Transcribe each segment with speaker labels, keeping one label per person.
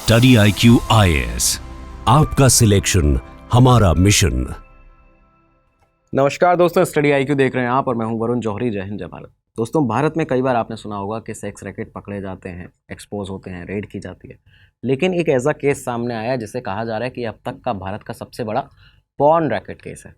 Speaker 1: Study IQ IAS, आपका selection हमारा mission.
Speaker 2: नमस्कार दोस्तों, स्टडी IQ देख रहे हैं आप और मैं हूं वरुण जौहरी। जय हिंद, जय भारत। दोस्तों, भारत में कई बार आपने सुना होगा कि सेक्स रैकेट पकड़े जाते हैं, एक्सपोज होते हैं, रेड की जाती है। लेकिन एक ऐसा केस सामने आया जिसे कहा जा रहा है कि अब तक का भारत का सबसे बड़ा पॉर्न रैकेट केस है।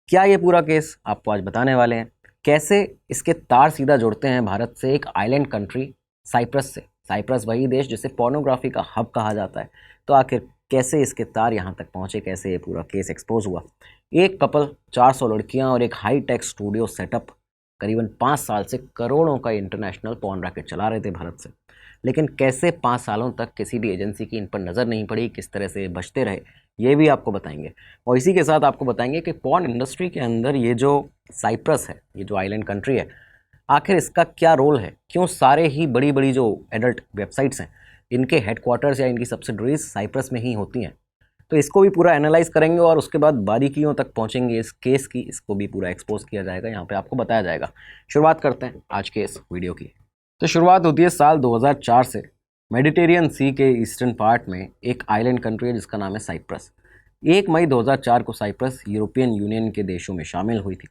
Speaker 2: क्या ये पूरा केस आपको आज बताने वाले हैं। कैसे इसके तार सीधा जुड़ते हैं भारत से एक आइलैंड कंट्री साइप्रस से। साइप्रस वही देश जिसे पोर्नोग्राफी का हब कहा जाता है। तो आखिर कैसे इसके तार यहाँ तक पहुँचे, कैसे ये पूरा केस एक्सपोज हुआ। एक कपल, 400 लड़कियाँ और एक हाई टेक स्टूडियो सेटअप करीबन 5 साल से करोड़ों का इंटरनेशनल पॉर्न रैकेट चला रहे थे भारत से। लेकिन कैसे 5 सालों तक किसी भी एजेंसी की इन पर नज़र नहीं पड़ी, किस तरह से बचते रहे, ये भी आपको बताएंगे। और इसी के साथ आपको बताएंगे कि पॉर्न इंडस्ट्री के अंदर ये जो साइप्रस है, ये जो आइलैंड कंट्री है, आखिर इसका क्या रोल है। क्यों सारे ही बड़ी बड़ी जो एडल्ट वेबसाइट्स हैं, इनके हेडक्वार्टर्स या इनकी सब्सिडरीज साइप्रस में ही होती हैं। तो इसको भी पूरा एनालाइज करेंगे और उसके बाद बारीकियों तक पहुंचेंगे इस केस की। इसको भी पूरा एक्सपोज किया जाएगा, यहाँ पे आपको बताया जाएगा। शुरुआत करते हैं आज के इस वीडियो की। तो शुरुआत होती है साल 2004 से। मेडिटेरियन सी के ईस्टर्न पार्ट में एक आइलैंड कंट्री है जिसका नाम है साइप्रस। 1 मई 2004 को साइप्रस यूरोपियन यूनियन के देशों में शामिल हुई थी।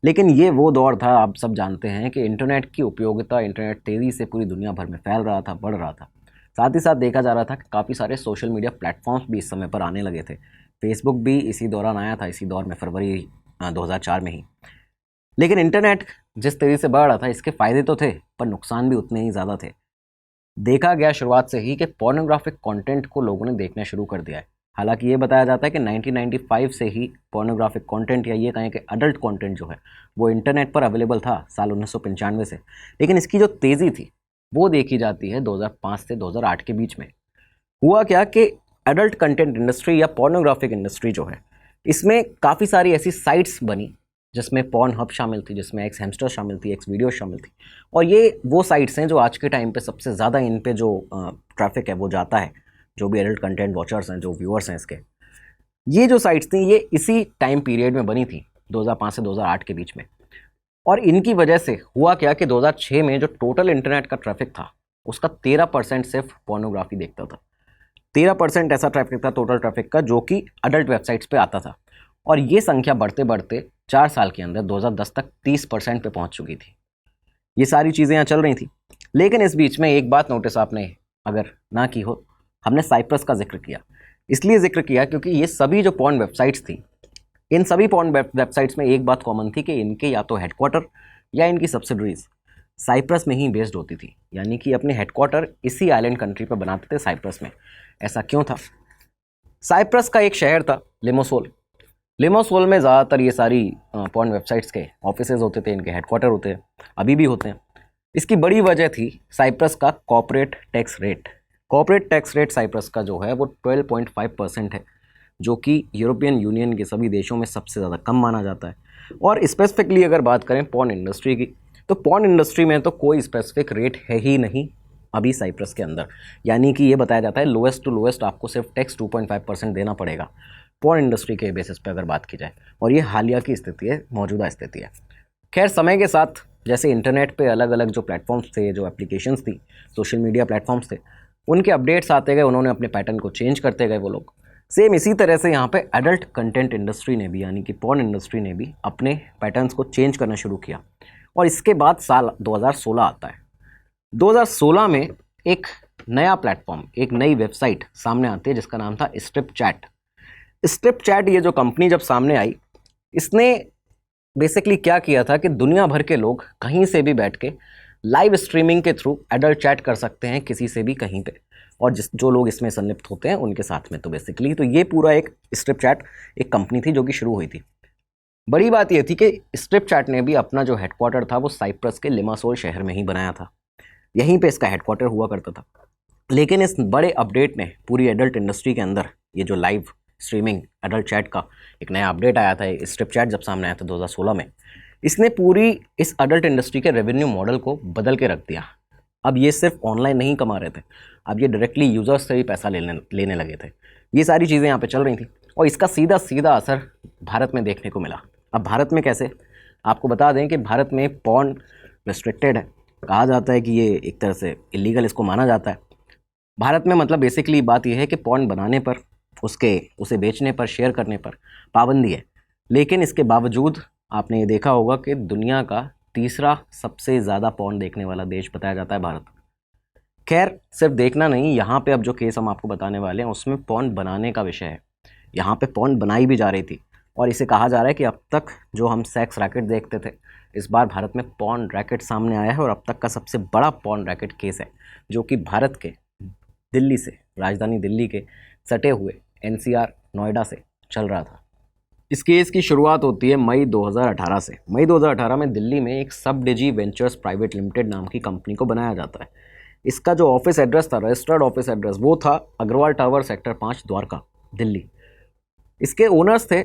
Speaker 2: लेकिन ये वो दौर था, आप सब जानते हैं, कि इंटरनेट की उपयोगिता, इंटरनेट तेज़ी से पूरी दुनिया भर में फैल रहा था, बढ़ रहा था। साथ ही साथ देखा जा रहा था कि काफ़ी सारे सोशल मीडिया प्लेटफॉर्म्स भी इस समय पर आने लगे थे। फेसबुक भी इसी दौरान आया था, इसी दौर में, फरवरी 2004 में ही। लेकिन इंटरनेट जिस तेज़ी से बढ़ रहा था, इसके फ़ायदे तो थे पर नुकसान भी उतने ही ज़्यादा थे। देखा गया शुरुआत से ही कि पोर्नोग्राफिक कंटेंट को लोगों ने देखना शुरू कर दिया है। हालांकि ये बताया जाता है कि 1995 से ही पोर्नोग्राफिक कंटेंट, या ये कहें कि अडल्ट कंटेंट जो है वो इंटरनेट पर अवेलेबल था साल 1995 से। लेकिन इसकी जो तेज़ी थी वो देखी जाती है 2005 से 2008 के बीच में। हुआ क्या कि अडल्ट कंटेंट इंडस्ट्री या पोर्नोग्राफिक इंडस्ट्री जो है, इसमें काफ़ी सारी ऐसी साइट्स बनी जिसमें पॉर्न हब शामिल थी, जिसमें एक्स हैमस्टर शामिल थी, एक्स वीडियो शामिल थी। और ये वो साइट्स हैं जो आज के टाइम पे सबसे ज़्यादा इन पे जो ट्रैफिक है वो जाता है। जो भी एडल्ट कंटेंट वॉचर्स हैं, जो व्यूअर्स हैं इसके, ये जो साइट्स थी ये इसी टाइम पीरियड में बनी थी, 2005 से 2008 के बीच में। और इनकी वजह से हुआ क्या कि 2006 में जो टोटल इंटरनेट का ट्रैफिक था उसका 13% सिर्फ पोर्नोग्राफी देखता था। 13% ऐसा ट्रैफिक था टोटल ट्रैफिक का जो कि अडल्ट वेबसाइट्स पे आता था। और ये संख्या बढ़ते बढ़ते 4 साल के अंदर 2010 तक 30% पे पहुंच चुकी थी। ये सारी चीज़ें यहाँ चल रही थी। लेकिन इस बीच में एक बात नोटिस आपने अगर ना की हो, हमने साइप्रस का जिक्र किया। इसलिए जिक्र किया क्योंकि ये सभी जो पॉर्न वेबसाइट्स थी, इन सभी पॉर्न वेबसाइट्स में एक बात कॉमन थी कि इनके या तो हेडक्वार्टर या इनकी सब्सिडरीज साइप्रस में ही बेस्ड होती थी। यानी कि अपने हेडक्वार्टर इसी आइलैंड कंट्री पर बनाते थे, साइप्रस में। ऐसा क्यों था? साइप्रस का एक शहर था लिमोसोल। लिमोसोल में ज़्यादातर ये सारी पॉर्न वेबसाइट्स के ऑफिसेज होते थे, इनके हेडक्वार्टर होते हैं, अभी भी होते हैं। इसकी बड़ी वजह थी साइप्रस का corporate tax rate. Corporate tax rate Cyprus का जो है वो 12.5% है, जो कि यूरोपियन यूनियन के सभी देशों में सबसे ज़्यादा कम माना जाता है। और स्पेसिफिकली अगर बात करें पॉर्न इंडस्ट्री की, तो पॉर्न इंडस्ट्री में तो कोई स्पेसिफिक रेट है ही नहीं अभी साइप्रस के अंदर। यानी कि ये बताया जाता है लोएस्ट टू लोएस्ट आपको सिर्फ टैक्स 2.5% देना पड़ेगा पॉर्न इंडस्ट्री के बेसिस पे अगर बात की जाए। और ये हालिया की स्थिति है, मौजूदा स्थिति है। खैर, समय के साथ जैसे इंटरनेट पे अलग अलग जो प्लेटफॉर्म्स थे, जो एप्लीकेशंस थी, सोशल मीडिया प्लेटफॉर्म्स थे, उनके अपडेट्स आते गए, उन्होंने अपने पैटर्न को चेंज करते गए वो लोग। सेम इसी तरह से यहाँ पे एडल्ट कंटेंट इंडस्ट्री ने भी, यानी कि पॉर्न इंडस्ट्री ने भी अपने पैटर्न्स को चेंज करना शुरू किया। और इसके बाद साल 2016 आता है। 2016 में एक नया प्लेटफॉर्म, एक नई वेबसाइट सामने आती है जिसका नाम था स्ट्रिप चैट। स्ट्रिप चैट, ये जो कंपनी जब सामने आई, इसने बेसिकली क्या किया था कि दुनिया भर के लोग कहीं से भी बैठ के लाइव स्ट्रीमिंग के थ्रू एडल्ट चैट कर सकते हैं किसी से भी, कहीं पे। और जो लोग इसमें संलिप्त होते हैं उनके साथ में। तो बेसिकली तो ये पूरा एक स्ट्रिप चैट एक कंपनी थी जो कि शुरू हुई थी। बड़ी बात ये थी कि स्ट्रिप चैट ने भी अपना जो हेडक्वार्टर था वो साइप्रस के लिमासोल शहर में ही बनाया था। यहीं पे इसका हेडक्वार्टर हुआ करता था। लेकिन इस बड़े अपडेट ने पूरी एडल्ट इंडस्ट्री के अंदर, ये जो लाइव स्ट्रीमिंग एडल्ट चैट का एक नया अपडेट आया था, स्ट्रिप चैट जब सामने आया था 2016 में, इसने पूरी इस अडल्ट इंडस्ट्री के रेवेन्यू मॉडल को बदल के रख दिया। अब ये सिर्फ ऑनलाइन नहीं कमा रहे थे, अब ये डायरेक्टली यूज़र्स से भी पैसा लेने लगे थे। ये सारी चीज़ें यहाँ पे चल रही थी और इसका सीधा सीधा असर भारत में देखने को मिला। अब भारत में कैसे, आपको बता दें कि भारत में पॉर्न रिस्ट्रिक्टेड है। कहा जाता है कि ये एक तरह से इलीगल इसको माना जाता है। भारत में मतलब बेसिकली बात यह है कि पॉर्न बनाने पर, उसे बेचने पर, शेयर करने पर पाबंदी है। लेकिन इसके बावजूद आपने ये देखा होगा कि दुनिया का तीसरा सबसे ज़्यादा पॉर्न देखने वाला देश बताया जाता है भारत। खैर, सिर्फ देखना नहीं, यहाँ पे अब जो केस हम आपको बताने वाले हैं उसमें पॉर्न बनाने का विषय है। यहाँ पे पॉर्न बनाई भी जा रही थी और इसे कहा जा रहा है कि अब तक जो हम सेक्स रैकेट देखते थे, इस बार भारत में पॉर्न रैकेट सामने आया है और अब तक का सबसे बड़ा पॉर्न रैकेट केस है, जो कि भारत के दिल्ली से, राजधानी दिल्ली के सटे हुए एनसीआर नोएडा से चल रहा था। इस केस की शुरुआत होती है मई 2018 से। मई 2018 में दिल्ली में एक सब डिजी वेंचर्स प्राइवेट लिमिटेड नाम की कंपनी को बनाया जाता है। इसका जो ऑफिस एड्रेस था, रजिस्टर्ड ऑफिस एड्रेस, वो था अग्रवाल टावर सेक्टर 5 द्वारका, दिल्ली। इसके ओनर्स थे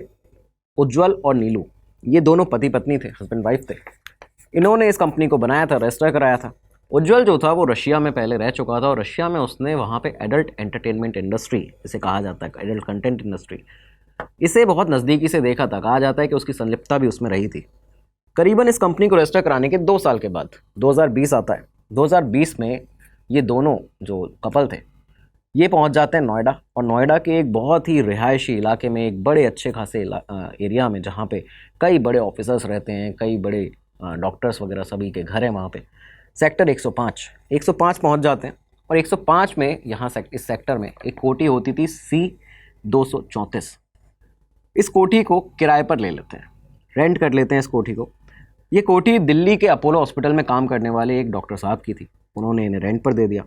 Speaker 2: उज्जवल और नीलू। ये दोनों पति पत्नी थे, हस्बैंड वाइफ थे। इन्होंने इस कंपनी को बनाया था, रजिस्टर कराया था। उज्जवल जो था वो रशिया में पहले रह चुका था और रशिया में उसने वहाँ पे एडल्ट एंटरटेनमेंट इंडस्ट्री, इसे कहा जाता है एडल्ट कंटेंट इंडस्ट्री, इसे बहुत नज़दीकी से देखा था। कहा जाता है कि उसकी संलिप्तता भी उसमें रही थी। करीबन इस कंपनी को रजिस्टर कराने के 2 साल के बाद 2020 आता है। 2020 में ये दोनों जो कपल थे ये पहुंच जाते हैं नोएडा, और नोएडा के एक बहुत ही रिहायशी इलाके में, एक बड़े अच्छे खासे एरिया में, जहाँ पे कई बड़े ऑफिसर्स रहते हैं, कई बड़े डॉक्टर्स वगैरह सभी के घर हैं वहाँ पे। सेक्टर 105 पहुँच जाते हैं और 105 में यहाँ इस सेक्टर में एक कोठी होती थी C-234। इस कोठी को किराए पर ले लेते हैं, रेंट कर लेते हैं इस कोठी को। ये कोठी दिल्ली के अपोलो हॉस्पिटल में काम करने वाले एक डॉक्टर साहब की थी, उन्होंने इन्हें रेंट पर दे दिया।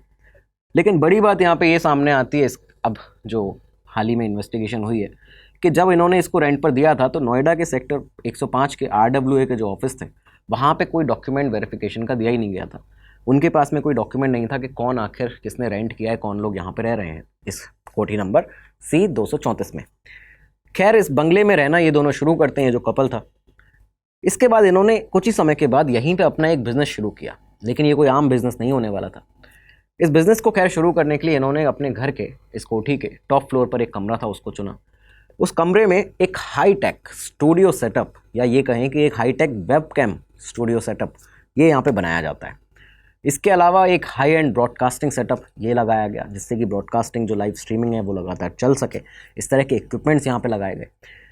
Speaker 2: लेकिन बड़ी बात यहाँ पे ये सामने आती है, अब जो हाल ही में इन्वेस्टिगेशन हुई है, कि जब इन्होंने इसको रेंट पर दिया था तो नोएडा के सेक्टर 105 के RWA के जो ऑफिस थे वहाँ पे कोई डॉक्यूमेंट वेरिफिकेशन का दिया ही नहीं गया था। उनके पास में कोई डॉक्यूमेंट नहीं था कि कौन आखिर किसने रेंट किया है, कौन लोग यहाँ पर रह रहे हैं इस कोठी नंबर C-234 में। खैर, इस बंगले में रहना ये दोनों शुरू करते हैं, जो कपल था। इसके बाद इन्होंने कुछ ही समय के बाद यहीं पे अपना एक बिज़नेस शुरू किया, लेकिन ये कोई आम बिज़नेस नहीं होने वाला था। इस बिज़नेस को खैर शुरू करने के लिए इन्होंने अपने घर के, इस कोठी के टॉप फ्लोर पर एक कमरा था, उसको चुना। उस कमरे में एक हाई टेक स्टूडियो सेटअप, या ये कहें कि एक high tech webcam studio setup, ये यहाँ पे बनाया जाता है। इसके अलावा एक हाई एंड ब्रॉडकास्टिंग सेटअप ये लगाया गया, जिससे कि ब्रॉडकास्टिंग जो लाइव स्ट्रीमिंग है वो लगातार चल सके। इस तरह के इक्विपमेंट्स यहाँ पे लगाए गए।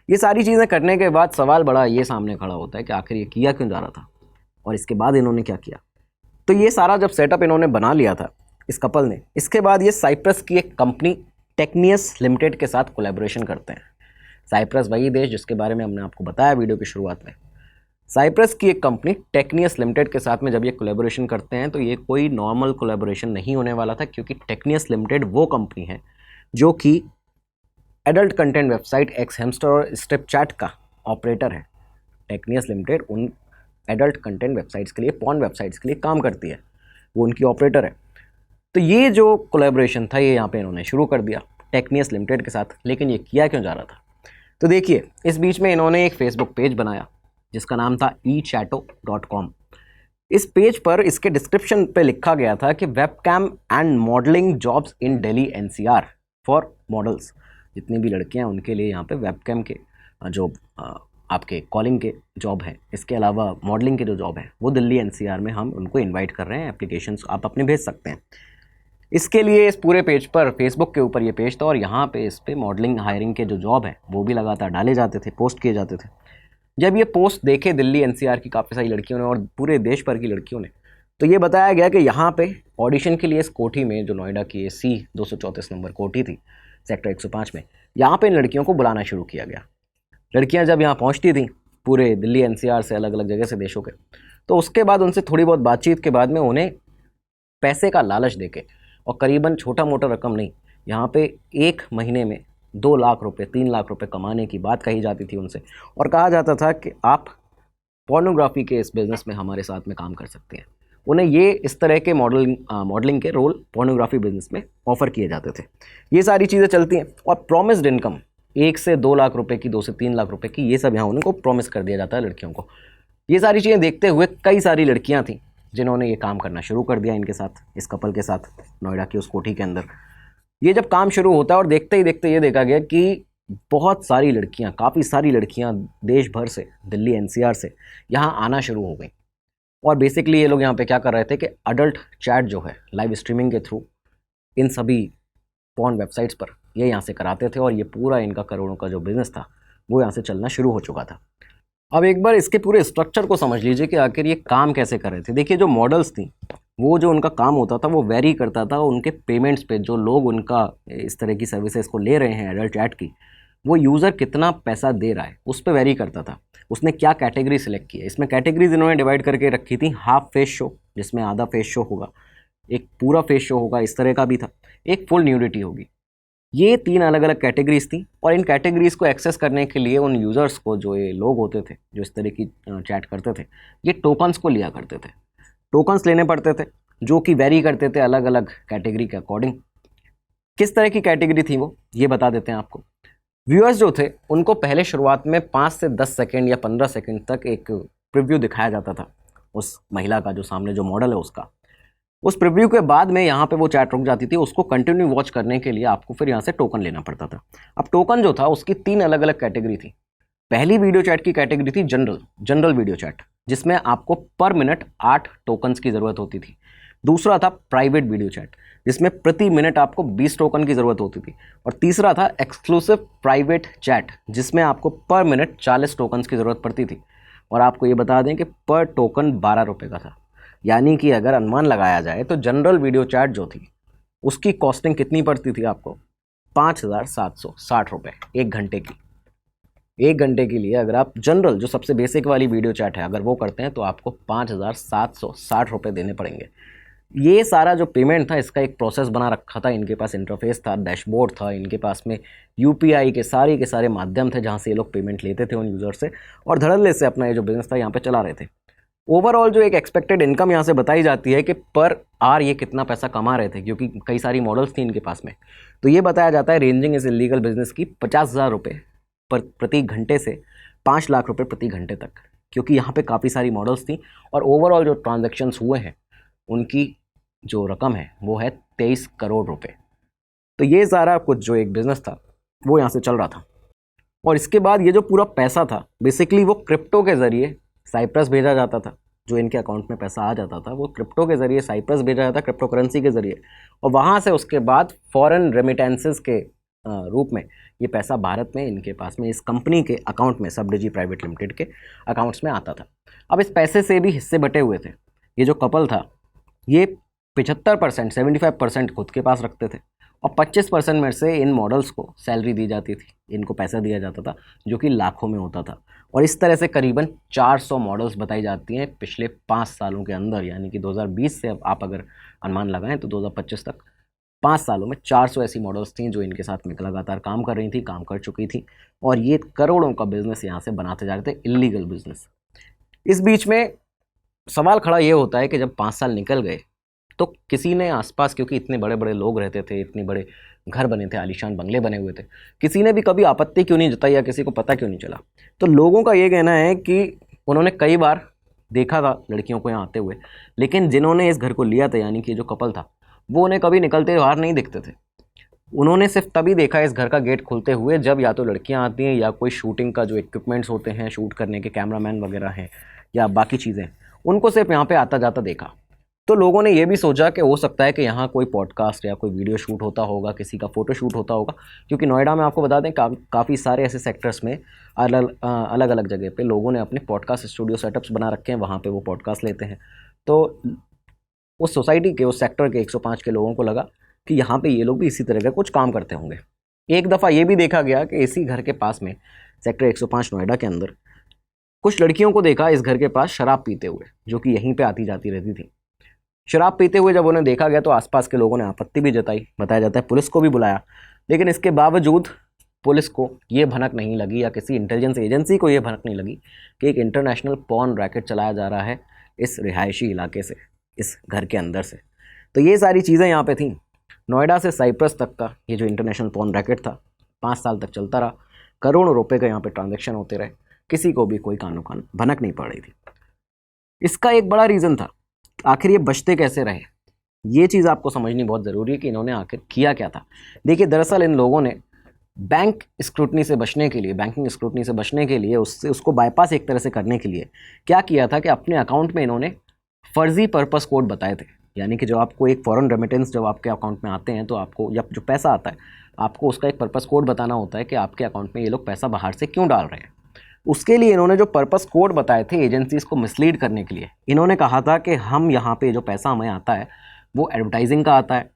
Speaker 2: ये सारी चीज़ें करने के बाद सवाल बड़ा ये सामने खड़ा होता है कि आखिर ये किया क्यों जा रहा था और इसके बाद इन्होंने क्या किया। तो ये सारा जब सेटअप इन्होंने बना लिया था इस कपल ने, इसके बाद ये साइप्रस की एक कंपनी टेक्नियस लिमिटेड के साथ कोलैबोरेशन करते हैं। साइप्रस वही देश जिसके बारे में हमने आपको बताया वीडियो की शुरुआत में। साइप्रस की एक कंपनी टेक्नियस लिमिटेड के साथ में जब ये कोलैबोरेशन करते हैं तो ये कोई नॉर्मल कोलैबोरेशन नहीं होने वाला था, क्योंकि टेक्नियस लिमिटेड वो कंपनी है जो कि adult content website x hamster और स्नैपचैट का ऑपरेटर है। टेक्नियस लिमिटेड उन एडल्ट कंटेंट वेबसाइट्स के लिए, पॉर्न वेबसाइट्स के लिए काम करती है, वो उनकी ऑपरेटर है। तो ये जो कोलैबोरेशन था ये यहाँ पे इन्होंने शुरू कर दिया टेक्नियस लिमिटेड के साथ। लेकिन ये किया क्यों जा रहा था? तो देखिए, इस बीच में इन्होंने एक फेसबुक पेज बनाया जिसका नाम था echato.com। इस पेज पर इसके डिस्क्रिप्शन पे लिखा गया था कि webcam and modelling jobs in Delhi NCR for models. जितनी भी लड़कियां हैं उनके लिए यहाँ पे वेबकैम के जो आपके कॉलिंग के जॉब हैं, इसके अलावा मॉडलिंग के जो जॉब हैं वो दिल्ली NCR में हम उनको इनवाइट कर रहे हैं। एप्लीकेशंस आप अपने भेज सकते हैं। इसके लिए इस पूरे पेज पर, फेसबुक के ऊपर ये पेज था और यहाँ पे इस पे मॉडलिंग हायरिंग के जो जॉब है वो भी लगातार डाले जाते थे, पोस्ट किए जाते थे। जब ये पोस्ट देखे दिल्ली NCR की काफ़ी सारी लड़कियों ने और पूरे देश भर की लड़कियों ने, तो ये बताया गया कि यहाँ पे ऑडिशन के लिए इस कोठी में, जो नोएडा की C-234 नंबर कोठी थी सेक्टर 105 में, यहाँ पे इन लड़कियों को बुलाना शुरू किया गया। लड़कियाँ जब यहाँ पहुँचती थीं पूरे दिल्ली NCR से, अलग अलग जगह से, देशों के, तो उसके बाद उनसे थोड़ी बहुत बातचीत के बाद में उन्हें पैसे का लालच देके, और करीबन छोटा मोटा रकम नहीं, यहाँ पे एक महीने में 2 लाख रुपए 3 लाख रुपए कमाने की बात कही जाती थी उनसे, और कहा जाता था कि आप पोर्नोग्राफी के इस बिज़नेस में हमारे साथ में काम कर सकते हैं। उन्हें ये इस तरह के मॉडलिंग के रोल पोर्नोग्राफी बिज़नेस में ऑफ़र किए जाते थे। ये सारी चीज़ें चलती हैं और प्रॉमिस्ड इनकम 1 से 2 लाख रुपए की, 2 से 3 लाख रुपए की, ये सब यहाँ उनको प्रॉमिस कर दिया जाता है लड़कियों को। ये सारी चीज़ें देखते हुए कई सारी लड़कियाँ थीं जिन्होंने ये काम करना शुरू कर दिया इनके साथ, इस कपल के साथ, नोएडा की उस कोठी के अंदर। ये जब काम शुरू होता है और देखते ही देखते ये देखा गया कि बहुत सारी लड़कियां, काफ़ी सारी लड़कियां देश भर से, दिल्ली NCR से यहाँ आना शुरू हो गई। और बेसिकली ये लोग यहाँ पे क्या कर रहे थे कि अडल्ट चैट जो है लाइव स्ट्रीमिंग के थ्रू इन सभी पॉर्न वेबसाइट्स पर ये यहाँ से कराते थे और ये पूरा इनका करोड़ों का जो बिज़नेस था वो यहाँ से चलना शुरू हो चुका था। अब एक बार इसके पूरे स्ट्रक्चर को समझ लीजिए कि आखिर ये काम कैसे कर रहे थे। देखिए, जो मॉडल्स थी वो जो उनका काम होता था वो वेरी करता था उनके पेमेंट्स पे। जो लोग उनका इस तरह की सर्विसेज को ले रहे हैं एडल्ट चैट की, वो यूज़र कितना पैसा दे रहा है उस पर वेरी करता था। उसने क्या कैटेगरी सिलेक्ट की है, इसमें कैटेगरीज इन्होंने डिवाइड करके रखी थी। हाफ फेस शो, जिसमें आधा फेस शो होगा, एक पूरा फेस शो होगा, इस तरह का भी था, एक फुल न्यूडिटी होगी। ये 3 अलग अलग कैटेगरीज थी और इन कैटेगरीज को एक्सेस करने के लिए उन यूज़र्स को, जो ये लोग होते थे जो इस तरह की चैट करते थे, ये टोकन्स को लिया करते थे। टोकन्स लेने पड़ते थे जो कि वेरी करते थे अलग अलग कैटेगरी के अकॉर्डिंग। किस तरह की कैटेगरी थी वो, ये बता देते हैं आपको। व्यूअर्स जो थे उनको पहले शुरुआत में 5 से 10 सेकेंड या 15 सेकेंड तक एक प्रीव्यू दिखाया जाता था उस महिला का, जो सामने जो मॉडल है उसका। उस प्रीव्यू के बाद में यहाँ पे वो चैट रुक जाती थी। उसको कंटिन्यू वॉच करने के लिए आपको फिर यहाँ से टोकन लेना पड़ता था। अब टोकन जो था उसकी 3 अलग अलग कैटेगरी थी। पहली वीडियो चैट की कैटेगरी थी जनरल वीडियो चैट, जिसमें आपको पर मिनट 8 टोकन्स की ज़रूरत होती थी। दूसरा था प्राइवेट वीडियो चैट, जिसमें प्रति मिनट आपको 20 टोकन की ज़रूरत होती थी। और तीसरा था एक्सक्लूसिव प्राइवेट चैट, जिसमें आपको पर मिनट 40 टोकन्स की ज़रूरत पड़ती थी। और आपको ये बता दें कि पर टोकन 12 रुपये का था। यानी कि अगर अनुमान लगाया जाए तो जनरल वीडियो चैट जो थी उसकी कॉस्टिंग कितनी पड़ती थी आपको, 5,760 रुपये 1 घंटे की। 1 घंटे के लिए अगर आप जनरल जो सबसे बेसिक वाली वीडियो चैट है अगर वो करते हैं तो आपको 5,760 रुपये देने पड़ेंगे। ये सारा जो पेमेंट था इसका एक प्रोसेस बना रखा था। इनके पास इंटरफेस था, डैशबोर्ड था, इनके पास में यूपीआई के सारे माध्यम थे जहाँ से ये लोग पेमेंट लेते थे उन यूज़र से और धड़ल्ले से अपना ये जो बिज़नेस था यहाँ पे चला रहे थे। ओवरऑल जो एक एक्सपेक्टेड इनकम यहाँ से बताई जाती है कि पर आवर ये कितना पैसा कमा रहे थे, क्योंकि कई सारी मॉडल्स थी इनके पास में। तो ये बताया जाता है रेंजिंग इस इलीगल बिजनेस की 50,000 रुपये प्रति घंटे से 5 लाख रुपये प्रति घंटे तक, क्योंकि यहाँ पे काफ़ी सारी मॉडल्स थी। और ओवरऑल जो ट्रांजैक्शंस हुए हैं उनकी जो रकम है वो है 23 करोड़ रुपए। तो ये सारा कुछ जो एक बिज़नेस था वो यहाँ से चल रहा था। और इसके बाद ये जो पूरा पैसा था बेसिकली वो क्रिप्टो के ज़रिए साइप्रस भेजा जाता था। जो इनके अकाउंट में पैसा आ जाता था वो क्रिप्टो के ज़रिए साइप्रस भेजा जाता, क्रिप्टो करेंसी के ज़रिए, और वहाँ से उसके बाद फॉरेन रेमिटेंसेस के रूप में ये पैसा भारत में इनके पास में इस कंपनी के अकाउंट में, सबडिजी प्राइवेट लिमिटेड के अकाउंट्स में आता था। अब इस पैसे से भी हिस्से बटे हुए थे। ये जो कपल था ये 75% 75% खुद के पास रखते थे और 25% में से इन मॉडल्स को सैलरी दी जाती थी, इनको पैसा दिया जाता था जो कि लाखों में होता था। और इस तरह से करीबन 400 मॉडल्स बताई जाती हैं पिछले 5 सालों के अंदर, यानी कि 2020 से अब आप अगर अनुमान लगाएं तो 2025 तक 5 सालों में 400 ऐसी मॉडल्स थी जो इनके साथ में लगातार काम कर रही थी, काम कर चुकी थी और ये करोड़ों का बिजनेस यहाँ से बनाते जा रहे थे, इलीगल बिजनेस। इस बीच में सवाल खड़ा ये होता है कि जब 5 साल निकल गए तो किसी ने आसपास, क्योंकि इतने बड़े बड़े लोग रहते थे, इतने बड़े घर बने थे, आलीशान बंगले बने हुए थे, किसी ने भी कभी आपत्ति क्यों नहीं जताई या किसी को पता क्यों नहीं चला? तो लोगों का ये कहना है कि उन्होंने कई बार देखा था लड़कियों को यहाँ आते हुए, लेकिन जिन्होंने इस घर को लिया था यानी कि जो कपल था वो उन्हें कभी निकलते बाहर नहीं दिखते थे। उन्होंने सिर्फ तभी देखा इस घर का गेट खुलते हुए जब या तो लड़कियाँ आती हैं या कोई शूटिंग का जो इक्विपमेंट्स होते हैं, शूट करने के कैमरामैन वगैरह हैं या बाकी चीज़ें, उनको सिर्फ यहाँ पर आता जाता देखा। तो लोगों ने ये भी सोचा कि हो सकता है कि यहाँ कोई पॉडकास्ट या कोई वीडियो शूट होता होगा, किसी का फ़ोटो शूट होता होगा, क्योंकि नोएडा में आपको बता दें काफ़ी सारे ऐसे सेक्टर्स में अलग अलग जगह पे लोगों ने अपने पॉडकास्ट स्टूडियो सेटअप्स बना रखे हैं, वहाँ पे वो पॉडकास्ट लेते हैं। तो उस सोसाइटी के, उस सेक्टर के 105 के लोगों को लगा कि यहाँ पे ये लोग भी इसी तरह का कुछ काम करते होंगे। एक दफ़ा ये भी देखा गया कि इसी घर के पास में सेक्टर 105 नोएडा के अंदर कुछ लड़कियों को देखा इस घर के पास शराब पीते हुए, जो कि यहीं पर आती जाती रहती थी। शराब पीते हुए जब उन्हें देखा गया तो आसपास के लोगों ने आपत्ति भी जताई, बताया जाता है पुलिस को भी बुलाया, लेकिन इसके बावजूद पुलिस को ये भनक नहीं लगी या किसी इंटेलिजेंस एजेंसी को ये भनक नहीं लगी कि एक इंटरनेशनल पॉर्न रैकेट चलाया जा रहा है इस रिहायशी इलाके से, इस घर के अंदर से। तो ये सारी चीज़ें यहाँ पे थी। नोएडा से साइप्रस तक का ये जो इंटरनेशनल पॉर्न रैकेट था 5 साल तक चलता रहा, करोड़ों रुपये का यहाँ पे ट्रांजेक्शन होते रहे, किसी को भी कोई कानो कान भनक नहीं पड़ रही थी। इसका एक बड़ा रीज़न था आखिर ये बचते कैसे रहे। ये चीज़ आपको समझनी बहुत ज़रूरी है कि इन्होंने आखिर किया क्या था। देखिए, दरअसल इन लोगों ने बैंक स्क्रूटनी से बचने के लिए, बैंकिंग स्क्रूटनी से बचने के लिए, उसको बाईपास एक तरह से करने के लिए क्या किया था कि अपने अकाउंट में इन्होंने फर्जी पर्पस कोड बताए थे। यानी कि जब आपको एक फॉरेन रेमिटेंस जब आपके अकाउंट में आते हैं तो आपको जब जो पैसा आता है आपको उसका एक पर्पस कोड बताना होता है कि आपके अकाउंट में ये लोग पैसा बाहर से क्यों डाल रहे हैं। उसके लिए इन्होंने जो पर्पस कोड बताए थे एजेंसीज को मिसलीड करने के लिए, इन्होंने कहा था कि हम यहाँ पे जो पैसा हमें आता है वो एडवर्टाइजिंग का आता है,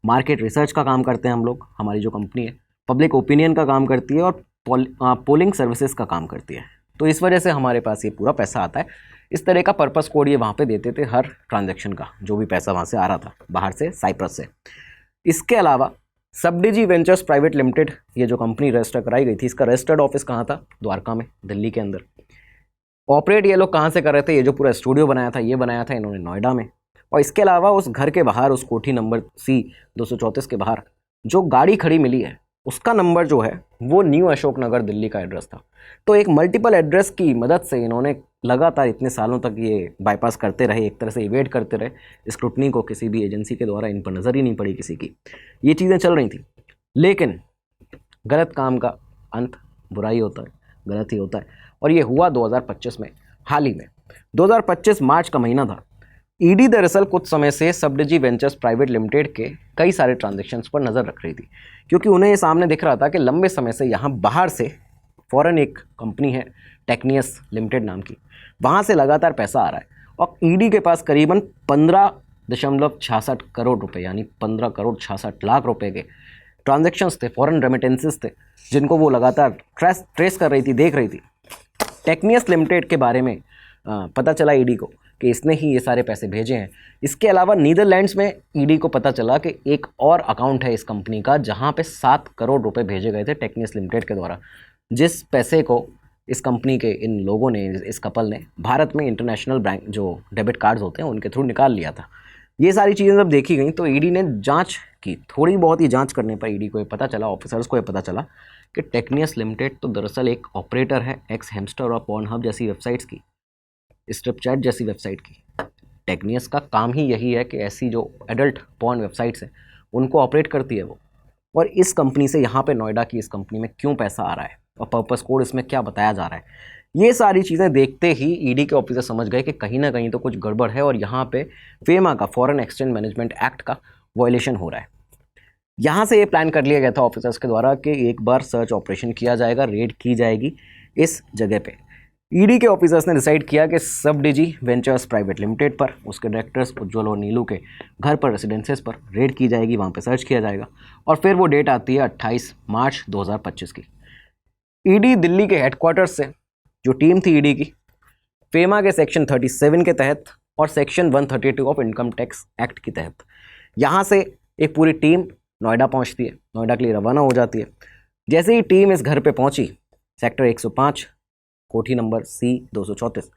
Speaker 2: मार्केट रिसर्च का काम करते हैं हम लोग, हमारी जो कंपनी है पब्लिक ओपिनियन का काम करती है और पोलिंग सर्विसेज का काम करती है, तो इस वजह से हमारे पास ये पूरा पैसा आता है। इस तरह का पर्पस कोड ये वहाँ पे देते थे हर ट्रांजैक्शन का, जो भी पैसा वहाँ से आ रहा था बाहर से, साइप्रस से। इसके अलावा सबडिजी वेंचर्स प्राइवेट लिमिटेड, ये जो कंपनी रजिस्टर कराई गई थी, इसका रजिस्टर्ड ऑफिस कहाँ था? द्वारका में, दिल्ली के अंदर। ऑपरेट ये लोग कहाँ से कर रहे थे? ये जो पूरा स्टूडियो बनाया था ये बनाया था इन्होंने नोएडा में। और इसके अलावा उस घर के बाहर, उस कोठी नंबर C 234 के बाहर जो गाड़ी खड़ी मिली है उसका नंबर जो है वो न्यू अशोक नगर दिल्ली का एड्रेस था। तो एक मल्टीपल एड्रेस की मदद से इन्होंने लगातार इतने सालों तक ये बाईपास करते रहे, एक तरह से इवेट करते रहे स्क्रूटनी को, किसी भी एजेंसी के द्वारा इन पर नज़र ही नहीं पड़ी किसी की, ये चीज़ें चल रही थी। लेकिन गलत काम का अंत बुराई होता है, गलत ही होता है। और ये हुआ 2025 में, हाल ही में 2025 मार्च का महीना था। ईडी दरअसल कुछ समय से सबडिजी वेंचर्स प्राइवेट लिमिटेड के कई सारे ट्रांजैक्शंस पर नज़र रख रही थी, क्योंकि उन्हें ये सामने दिख रहा था कि लंबे समय से यहाँ बाहर से फॉरेन एक कंपनी है टेक्नियस लिमिटेड नाम की, वहाँ से लगातार पैसा आ रहा है। और ईडी के पास करीबन 15.66 करोड़ रुपए, यानी 15 करोड़ 66 लाख रुपए के ट्रांजैक्शंस थे, फॉरेन रेमिटेंसेस थे, जिनको वो लगातार ट्रेस कर रही थी, देख रही थी। टेक्नियस लिमिटेड के बारे में पता चला ईडी को कि इसने ही ये सारे पैसे भेजे हैं। इसके अलावा नीदरलैंड्स में ईडी को पता चला कि एक और अकाउंट है इस कंपनी का जहां पे 7 करोड़ रुपए भेजे गए थे टेक्नियस लिमिटेड के द्वारा, जिस पैसे को इस कंपनी के इन लोगों ने, इस कपल ने भारत में इंटरनेशनल बैंक जो डेबिट कार्ड्स होते हैं उनके थ्रू निकाल लिया था। ये सारी चीज़ें जब देखी गई तो ईडी ने जांच की। थोड़ी बहुत ही जांच करने पर ईडी को ये पता चला, ऑफिसर्स को ये पता चला कि टेक्नियस लिमिटेड तो दरअसल एक ऑपरेटर है एक्स हेमस्टर और पॉर्नहब जैसी वेबसाइट्स की, स्ट्रिपचैट जैसी वेबसाइट की। टेक्नियस का काम ही यही है कि ऐसी जो एडल्ट पॉर्न वेबसाइट्स हैं उनको ऑपरेट करती है वो। और इस कंपनी से यहाँ पे नोएडा की इस कंपनी में क्यों पैसा आ रहा है और पर्पस कोड इसमें क्या बताया जा रहा है, ये सारी चीज़ें देखते ही ईडी के ऑफिसर समझ गए कि कहीं ना कहीं तो कुछ गड़बड़ है और यहाँ पे फेमा का, फॉरेन एक्सचेंज मैनेजमेंट एक्ट का वायलेशन हो रहा है। यहाँ से ये प्लान कर लिया गया था ऑफिसर्स के द्वारा कि एक बार सर्च ऑपरेशन किया जाएगा, रेड की जाएगी इस जगह पे। ईडी के ऑफिसर्स ने डिसाइड किया कि सबडिजी वेंचर्स प्राइवेट लिमिटेड पर, उसके डायरेक्टर्स उज्ज्वल और नीलू के घर पर, रेसिडेंसेस पर रेड की जाएगी, वहाँ पे सर्च किया जाएगा। और फिर वो डेट आती है 28 मार्च 2025 की। ईडी दिल्ली के हेडक्वार्टर्स से जो टीम थी ईडी की, फेमा के सेक्शन 37 के तहत और section 132 of income tax act के तहत यहाँ से एक पूरी टीम नोएडा पहुँचती है, नोएडा के लिए रवाना हो जाती है। जैसे ही टीम इस घर पे पहुँची, सेक्टर 105 कोठी नंबर C 234,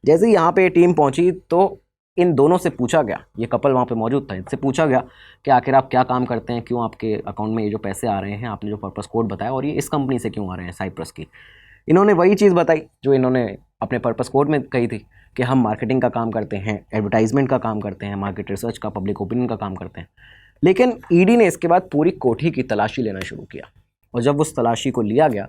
Speaker 2: जैसे ही यहाँ पे टीम पहुँची तो इन दोनों से पूछा गया, ये कपल वहाँ पे मौजूद था, इनसे पूछा गया कि आखिर आप क्या काम करते हैं, क्यों आपके अकाउंट में ये जो पैसे आ रहे हैं, आपने जो पर्पस कोड बताया, और ये इस कंपनी से क्यों आ रहे हैं, साइप्रस की। इन्होंने वही चीज़ बताई जो इन्होंने अपने पर्पस कोड में कही थी कि हम मार्केटिंग का काम करते हैं, एडवर्टाइजमेंट का काम करते हैं, मार्केट रिसर्च का, पब्लिक ओपिनियन का काम करते हैं। लेकिन ईडी ने इसके बाद पूरी कोठी की तलाशी लेना शुरू किया, और जब उस तलाशी को लिया गया,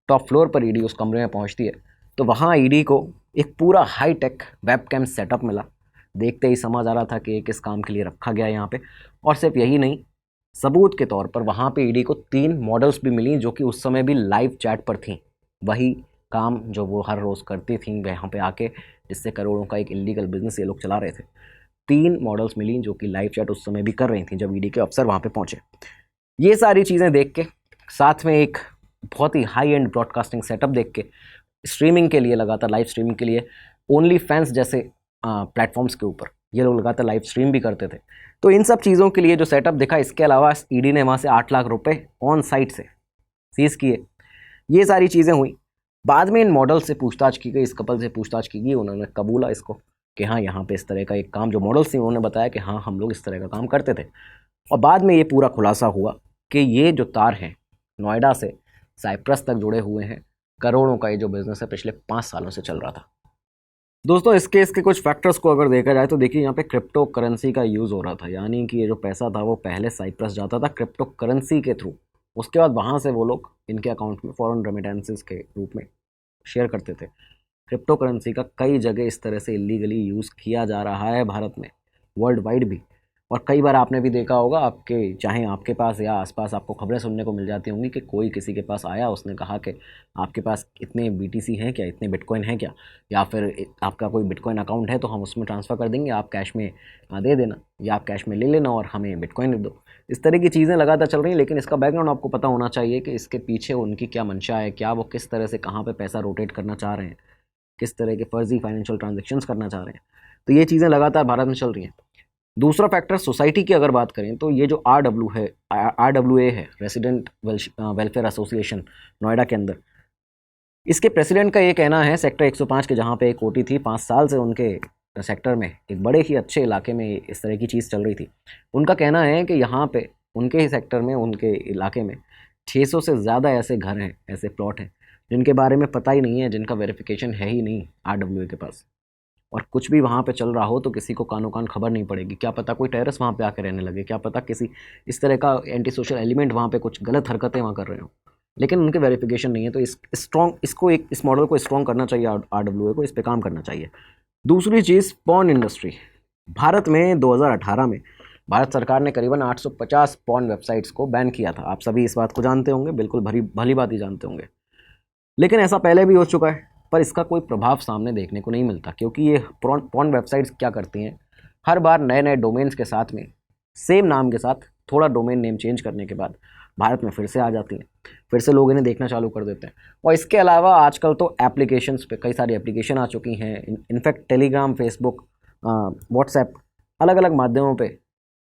Speaker 2: टॉप फ्लोर पर ईडी उस कमरे में पहुंचती है तो वहाँ ईडी को एक पूरा हाई टेक वेबकैम सेटअप मिला। देखते ही समझ आ रहा था कि ये किस काम के लिए रखा गया यहाँ पे। और सिर्फ यही नहीं, सबूत के तौर पर वहाँ पे ईडी को 3 मॉडल्स भी मिली जो कि उस समय भी लाइव चैट पर थीं, वही काम जो वो हर रोज़ करती थीं यहाँ पे आके, जिससे करोड़ों का एक इलीगल बिजनेस ये लोग चला रहे थे। 3 मॉडल्स मिली जो कि लाइव चैट उस समय भी कर रही थी जब ईडी के अफसर वहाँ पे पहुँचे। ये सारी चीज़ें देख के, साथ में एक बहुत ही हाई एंड ब्रॉडकास्टिंग सेटअप देख के, स्ट्रीमिंग के लिए, लगातार लाइव स्ट्रीमिंग के लिए ओनली फैंस जैसे प्लेटफॉर्म्स के ऊपर ये लोग लगातार लाइव स्ट्रीम भी करते थे। तो इन सब चीज़ों के लिए जो सेटअप दिखा, इसके अलावा ईडी ने वहाँ से 8 लाख रुपए ऑन साइट से सीज़ किए। ये सारी चीज़ें हुई। बाद में इन मॉडल से पूछताछ की गई, इस कपल से पूछताछ की गई, उन्होंने कबूला इसको कि हाँ यहाँ पे इस तरह का एक काम, जो मॉडल्स थी उन्होंने बताया कि हाँ हम लोग इस तरह का काम करते थे। और बाद में ये पूरा खुलासा हुआ कि ये जो तार हैं नोएडा से साइप्रस तक जुड़े हुए हैं, करोड़ों का ये जो बिज़नेस है पिछले 5 सालों से चल रहा था। दोस्तों इस केस के कुछ फैक्टर्स को अगर देखा जाए तो देखिए यहाँ पे क्रिप्टो करेंसी का यूज़ हो रहा था, यानी कि ये जो पैसा था वो पहले साइप्रस जाता था क्रिप्टो करेंसी के थ्रू, उसके बाद वहाँ से वो लोग इनके अकाउंट में फॉरेन रेमिटेंसेस के रूप में शेयर करते थे। क्रिप्टो करेंसी का कई जगह इस तरह से इलीगली यूज़ किया जा रहा है भारत में, वर्ल्ड वाइड भी। और कई बार आपने भी देखा होगा, आपके चाहे आपके पास या आसपास आपको खबरें सुनने को मिल जाती होंगी कि कोई किसी के पास आया, उसने कहा कि आपके पास इतने BTC हैं क्या, इतने बिटकॉइन हैं क्या, या फिर आपका कोई बिटकॉइन अकाउंट है तो हम उसमें ट्रांसफ़र कर देंगे, आप कैश में दे देना या आप कैश में ले लेना और हमें बिटकॉइन दे दो। इस तरह की चीज़ें लगातार चल रही हैं, लेकिन इसका बैकग्राउंड आपको पता होना चाहिए कि इसके पीछे उनकी क्या मंशा है, क्या वो किस तरह से कहाँ पर पैसा रोटेट करना चाह रहे हैं, किस तरह के फर्जी फाइनेंशियल ट्रांजेक्शंस करना चाह रहे हैं। तो ये चीज़ें लगातार भारत में चल रही हैं। दूसरा फैक्टर सोसाइटी की अगर बात करें तो ये जो RWA है, रेसिडेंट वेलफेयर एसोसिएशन नोएडा के अंदर, इसके प्रेसिडेंट का ये कहना है, सेक्टर 105 के जहाँ पे एक कोठी थी, 5 साल से उनके सेक्टर में एक बड़े ही अच्छे इलाके में इस तरह की चीज़ चल रही थी। उनका कहना है कि यहाँ पे उनके ही सेक्टर में, उनके इलाके में 600 से ज़्यादा ऐसे घर हैं, ऐसे प्लॉट हैं जिनके बारे में पता ही नहीं है, जिनका वेरिफिकेशन है ही नहीं RWA के पास। और कुछ भी वहाँ पे चल रहा हो तो किसी को कानो कान खबर नहीं पड़ेगी। क्या पता कोई टेररिस्ट वहाँ पे आके रहने लगे, क्या पता किसी इस तरह का एंटी सोशल एलिमेंट वहाँ पे कुछ गलत हरकतें वहाँ कर रहे हो, लेकिन उनके वेरिफिकेशन नहीं है। तो इस मॉडल को स्ट्रॉन्ग करना चाहिए, RWA को इस पर काम करना चाहिए। दूसरी चीज़, पॉर्न इंडस्ट्री। भारत में 2018 में भारत सरकार ने करीबन 850 पॉर्न वेबसाइट्स को बैन किया था। आप सभी इस बात को जानते होंगे, बिल्कुल भली बात ही जानते होंगे। लेकिन ऐसा पहले भी हो चुका है, पर इसका कोई प्रभाव सामने देखने को नहीं मिलता, क्योंकि ये पॉर्न वेबसाइट्स क्या करती हैं, हर बार नए नए डोमेन्स के साथ में, सेम नाम के साथ थोड़ा डोमेन नेम चेंज करने के बाद भारत में फिर से आ जाती हैं, फिर से लोग इन्हें देखना चालू कर देते हैं। और इसके अलावा आजकल तो एप्लीकेशंस पे कई सारी एप्लीकेशन आ चुकी हैं, इनफैक्ट टेलीग्राम, फेसबुक, व्हाट्सएप, अलग अलग माध्यमों पे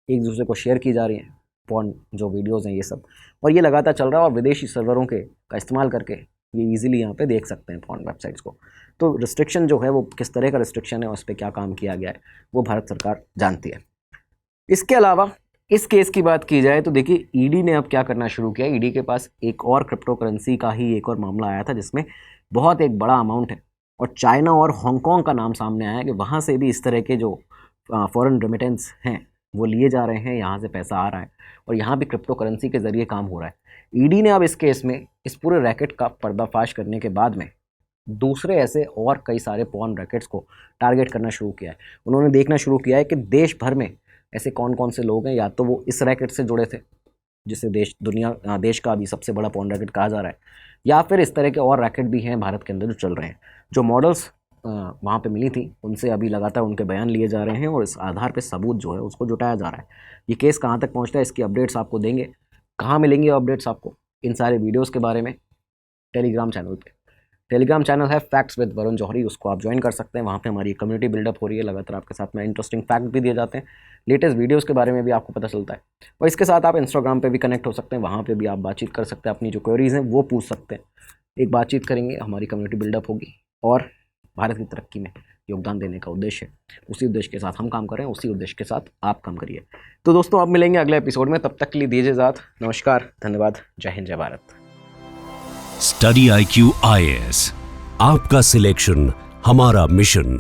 Speaker 2: एक दूसरे को शेयर की जा रही हैं पॉर्न जो वीडियोज़ हैं ये सब, और ये लगातार चल रहा है। और विदेशी सर्वरों का इस्तेमाल करके ये ईजिली यहाँ पे देख सकते हैं पॉर्न वेबसाइट्स को। तो रिस्ट्रिक्शन जो है वो किस तरह का रिस्ट्रिक्शन है, उस पर क्या काम किया गया है, वो भारत सरकार जानती है। इसके अलावा इस केस की बात की जाए तो देखिए, ईडी ने अब क्या करना शुरू किया। ईडी के पास एक और क्रिप्टो करेंसी का ही एक और मामला आया था जिसमें बहुत एक बड़ा अमाउंट है, और चाइना और हांगकांग का नाम सामने आया कि वहाँ से भी इस तरह के जो फॉरेन रेमिटेंस हैं वो लिए जा रहे हैं, यहाँ से पैसा आ रहा है और यहाँ भी क्रिप्टो करेंसी के ज़रिए काम हो रहा है। ईडी ने अब इस केस में इस पूरे रैकेट का पर्दाफाश करने के बाद में दूसरे ऐसे और कई सारे पॉर्न रैकेट्स को टारगेट करना शुरू किया है। उन्होंने देखना शुरू किया है कि देश भर में ऐसे कौन कौन से लोग हैं, या तो वो इस रैकेट से जुड़े थे जिसे देश का अभी सबसे बड़ा पॉर्न रैकेट कहा जा रहा है, या फिर इस तरह के और रैकेट भी हैं भारत के अंदर जो चल रहे हैं। जो मॉडल्स वहाँ पे मिली थी उनसे अभी लगातार उनके बयान लिए जा रहे हैं और इस आधार पे सबूत जो है उसको जुटाया जा रहा है। ये केस कहाँ तक पहुँचता है, इसकी अपडेट्स आपको देंगे। कहाँ मिलेंगे अपडेट्स आपको इन सारे वीडियोस के बारे में? टेलीग्राम चैनल पे। टेलीग्राम चैनल है फैक्ट्स विद वरुण जौहरी, उसको आप ज्वाइन कर सकते हैं। वहाँ पे हमारी कम्युनिटी बिल्डअप हो रही है, लगातार आपके साथ में इंटरेस्टिंग फैक्ट भी दिए जाते हैं, लेटेस्ट वीडियोस के बारे में भी आपको पता चलता है। और इसके साथ आप इंस्टाग्राम पे भी कनेक्ट हो सकते हैं, वहाँ पे भी आप बातचीत कर सकते हैं, अपनी जो क्वेरीज़ हैं वो पूछ सकते हैं। एक बातचीत करेंगे, हमारी कम्युनिटी बिल्डअप होगी और भारत की तरक्की में योगदान देने का उद्देश्य है। उसी उद्देश्य के साथ हम काम कर रहे हैं, उसी उद्देश्य के साथ आप काम करिए। तो दोस्तों, अब मिलेंगे अगले एपिसोड में, तब तक के लिए दीजिए इजाज़त। नमस्कार, धन्यवाद, जय हिंद, जय भारत।
Speaker 1: स्टडी IQ IAS, आपका सिलेक्शन हमारा मिशन।